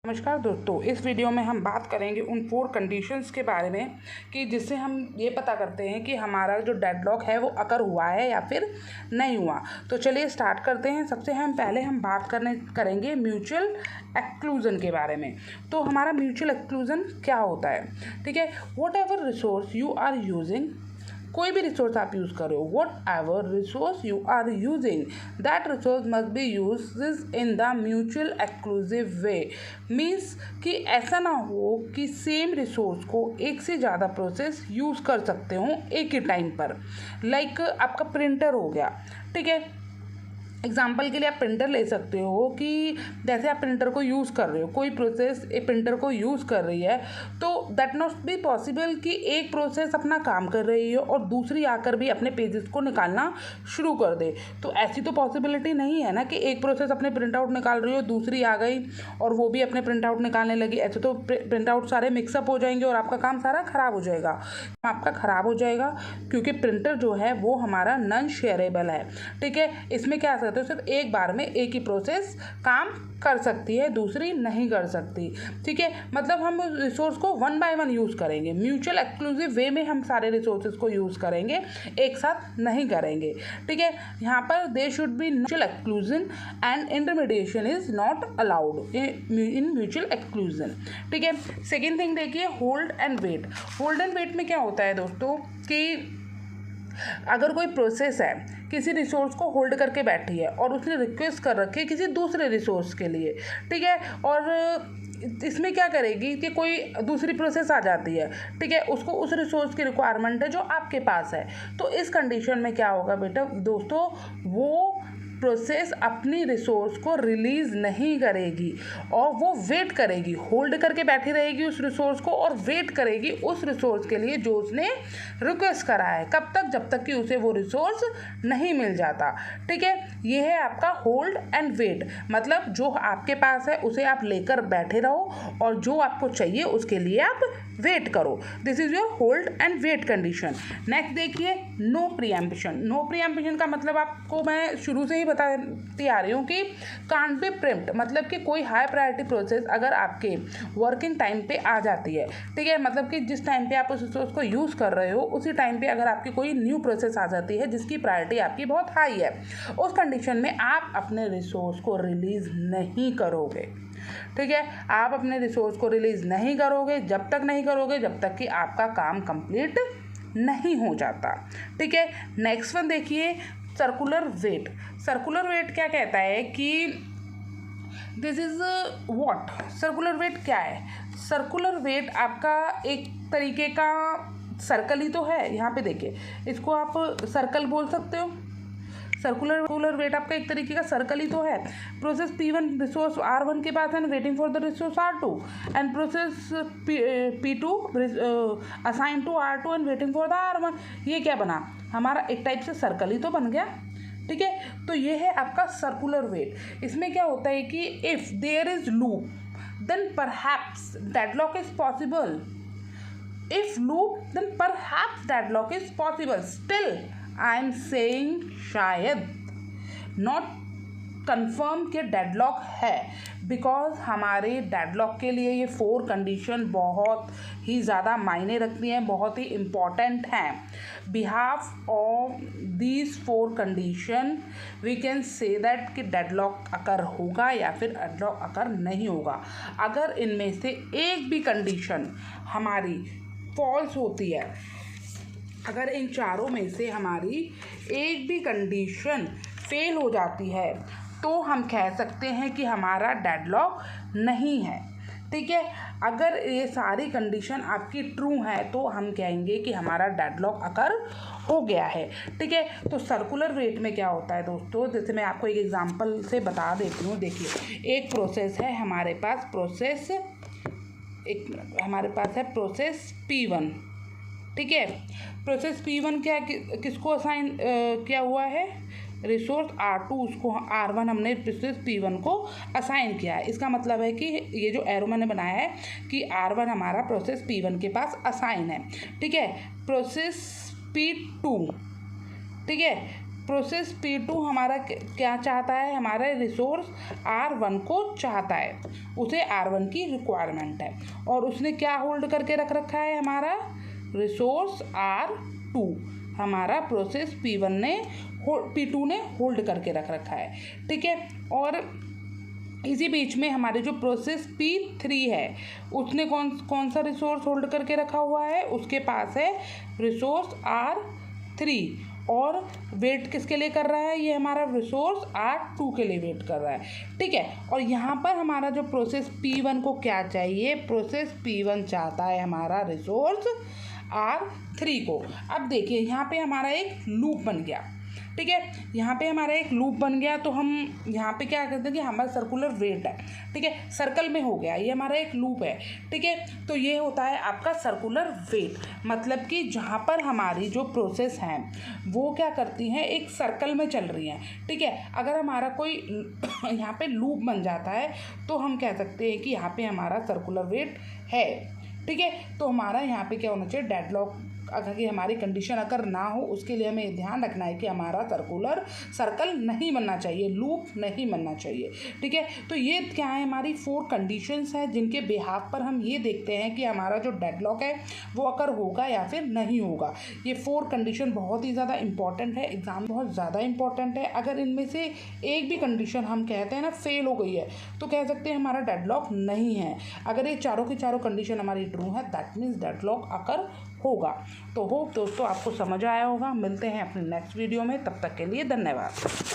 नमस्कार दोस्तों, इस वीडियो में हम बात करेंगे उन 4 कंडीशंस के बारे में कि जिससे हम ये पता करते हैं कि हमारा जो डेडलॉक है वो अकर हुआ है या फिर नहीं हुआ। तो चलिए स्टार्ट करते हैं। सबसे पहले हम बात करेंगे म्यूचुअल एक्सक्लूजन के बारे में। तो हमारा म्यूचुअल एक्सक्लूजन क्या होता है? ठीक है, whatever resource you are using, कोई भी रिसोर्स आप यूज़ कर रहे हो, whatever resource you are using that resource must be use in the mutual exclusive way. Means कि ऐसा ना हो कि सेम रिसोर्स को एक से ज़्यादा प्रोसेस यूज़ कर सकते हो एक ही टाइम पर। लाइक आपका प्रिंटर हो गया, ठीक है। एग्जाम्पल के लिए आप प्रिंटर ले सकते हो कि जैसे आप प्रिंटर को यूज़ कर रहे हो, कोई प्रोसेस एक प्रिंटर को यूज़ कर रही है, तो दैट नॉट बी पॉसिबल कि एक प्रोसेस अपना काम कर रही है और दूसरी आकर भी अपने पेजेस को निकालना शुरू कर दे। तो ऐसी तो पॉसिबिलिटी नहीं है ना कि एक प्रोसेस अपने प्रिंट आउट निकाल रही हो, दूसरी आ गई और वो भी अपने प्रिंट आउट निकालने लगी। ऐसे तो प्रिंट आउट सारे मिक्सअप हो जाएंगे और आपका काम सारा ख़राब हो जाएगा। क्योंकि प्रिंटर जो है वो हमारा नॉन शेयरेबल है, ठीक है। इसमें क्या तो सिर्फ एक बार में एक ही प्रोसेस काम कर सकती है, दूसरी नहीं कर सकती, ठीक है। मतलब हम रिसोर्स को 1 बाय 1 यूज़ करेंगे। म्यूचुअल एक्सक्लूसिव वे में हम सारे रिसोर्सेज को यूज़ करेंगे, एक साथ नहीं करेंगे, ठीक है। यहाँ पर there should be mutual exclusion and intermediation is not allowed in mutual exclusion, ठीक है। सेकेंड थिंग देखिए, hold and wait. Hold and wait में क्या होता है दोस्तों कि अगर कोई प्रोसेस है किसी रिसोर्स को होल्ड करके बैठी है और उसने रिक्वेस्ट कर रखी है किसी दूसरे रिसोर्स के लिए, ठीक है, और इसमें क्या करेगी कि कोई दूसरी प्रोसेस आ जाती है, ठीक है, उसको उस रिसोर्स की रिक्वायरमेंट है जो आपके पास है। तो इस कंडीशन में क्या होगा बेटा दोस्तों, वो प्रोसेस अपनी रिसोर्स को रिलीज़ नहीं करेगी और वो वेट करेगी, होल्ड करके बैठी रहेगी उस रिसोर्स को और वेट करेगी उस रिसोर्स के लिए जो उसने रिक्वेस्ट करा है। कब तक? जब तक कि उसे वो रिसोर्स नहीं मिल जाता, ठीक है। ये है आपका होल्ड एंड वेट। मतलब जो आपके पास है उसे आप लेकर बैठे रहो और जो आपको चाहिए उसके लिए आप वेट करो। This is your hold and wait condition. Next देखिए, नो प्रीएम्प्शन। नो प्रीएम्प्शन का मतलब आपको मैं शुरू से ही बताती आ रही हूँ कि कांट बी प्रिम्प्ट, मतलब कि कोई हाई प्रायोरिटी प्रोसेस अगर आपके वर्किंग टाइम पे आ जाती है, ठीक है, मतलब कि जिस टाइम पे आप उस रिसोर्स को यूज़ कर रहे हो उसी टाइम पे अगर आपकी कोई न्यू प्रोसेस आ जाती है जिसकी प्रायोरिटी आपकी बहुत हाई है, उस कंडीशन में आप अपने रिसोर्स को रिलीज़ नहीं करोगे, ठीक है। आप अपने रिसोर्स को रिलीज़ नहीं करोगे, जब तक नहीं करोगे जब तक कि आपका काम कंप्लीट नहीं हो जाता, ठीक है। नेक्स्ट वन देखिए, सर्कुलर वेट। सर्कुलर वेट क्या कहता है कि this is what, circular wait क्या है? सर्कुलर वेट आपका एक तरीके का सर्कल ही तो है। यहाँ पे देखिए, इसको आप सर्कल बोल सकते हो। सर्कुलर वेट आपका एक तरीके का सर्कल ही तो है। प्रोसेस P1 रिसोर्स R1 के पास है waiting for the resource R2 and process P2 assign to R2 and waiting for the R1। ये क्या बना? हमारा एक टाइप से सर्कल ही तो बन गया, ठीक है। तो ये है आपका सर्कुलर वेट। इसमें क्या होता है कि if there is loop then perhaps deadlock is possible. If loop, then perhaps deadlock is possible. Still, I am saying शायद, not confirm कि डेडलॉक है, बिकॉज हमारे डेडलॉक के लिए ये 4 कंडीशन बहुत ही ज़्यादा मायने रखती हैं, बहुत ही इम्पॉर्टेंट हैं। Behalf of these 4 condition we can say that कि डेडलॉक अकर होगा या फिर डेडलॉक अकर नहीं होगा। अगर इनमें से एक भी कंडीशन हमारी फॉल्स होती है, अगर इन चारों में से हमारी एक भी कंडीशन फेल हो जाती है तो हम कह सकते हैं कि हमारा डेडलॉक नहीं है, ठीक है। अगर ये सारी कंडीशन आपकी ट्रू है तो हम कहेंगे कि हमारा डेडलॉक अकर हो गया है, ठीक है। तो सर्कुलर वेट में क्या होता है दोस्तों, जैसे मैं आपको एक एग्जांपल से बता देती हूँ। देखिए, एक प्रोसेस है हमारे पास, हमारे पास है प्रोसेस P1, ठीक है। प्रोसेस P1 क्या किसको असाइन किया हुआ है? रिसोर्स R2, उसको R1 हमने प्रोसेस P1 को असाइन किया है। इसका मतलब है कि ये जो एरो मैंने बनाया है कि R1 हमारा प्रोसेस P1 के पास असाइन है, ठीक है। प्रोसेस P2, ठीक है, प्रोसेस P2 हमारा क्या चाहता है, हमारा रिसोर्स R1 को चाहता है, उसे R1 की रिक्वायरमेंट है और उसने क्या होल्ड करके रख रखा है, हमारा रिसोर्स R2 हमारा प्रोसेस P2 ने होल्ड करके रख रखा है। ठीक है, और इसी बीच में हमारे जो प्रोसेस P3 है उसने कौन सा रिसोर्स होल्ड करके रखा हुआ है, उसके पास है रिसोर्स R3 और वेट किसके लिए कर रहा है, ये हमारा रिसोर्स R2 के लिए वेट कर रहा है। ठीक है, और यहाँ पर हमारा जो प्रोसेस P1 को क्या चाहिए, प्रोसेस P1 चाहता है हमारा रिसोर्स R3 को। अब देखिए यहाँ पे हमारा एक लूप बन गया। ठीक है, यहाँ पे हमारा एक लूप बन गया, तो हम यहाँ पे क्या करते हैं कि हमारा सर्कुलर वेट है। ठीक है, सर्कल में हो गया, ये हमारा एक लूप है। ठीक है, तो ये होता है आपका सर्कुलर वेट, मतलब कि जहाँ पर हमारी जो प्रोसेस हैं वो क्या करती हैं, एक सर्कल में चल रही हैं। ठीक है, अगर हमारा कोई यहाँ पे लूप बन जाता है तो हम कह सकते हैं कि यहाँ पे हमारा सर्कुलर वेट है। ठीक है, तो हमारा यहाँ पे क्या होना चाहिए, डेडलॉक अगर कि हमारी कंडीशन अगर ना हो, उसके लिए हमें ध्यान रखना है कि हमारा सर्कल नहीं बनना चाहिए, लूप नहीं बनना चाहिए। ठीक है, तो ये क्या है, हमारी 4 कंडीशंस हैं जिनके बिहाफ पर हम ये देखते हैं कि हमारा जो डेडलॉक है वो अगर होगा या फिर नहीं होगा। ये 4 कंडीशन बहुत ही ज़्यादा इंपॉर्टेंट है, एग्ज़ाम बहुत ज़्यादा इंपॉर्टेंट है। अगर इनमें से एक भी कंडीशन हम कहते हैं ना फेल हो गई है तो कह सकते हैं हमारा डेडलॉक नहीं है। अगर ये चारों की चारों कंडीशन हमारी ट्रू है, दैट मीन्स डेडलॉक अकर होगा। तो होप दोस्तों आपको समझ आया होगा। मिलते हैं अपने नेक्स्ट वीडियो में, तब तक के लिए धन्यवाद।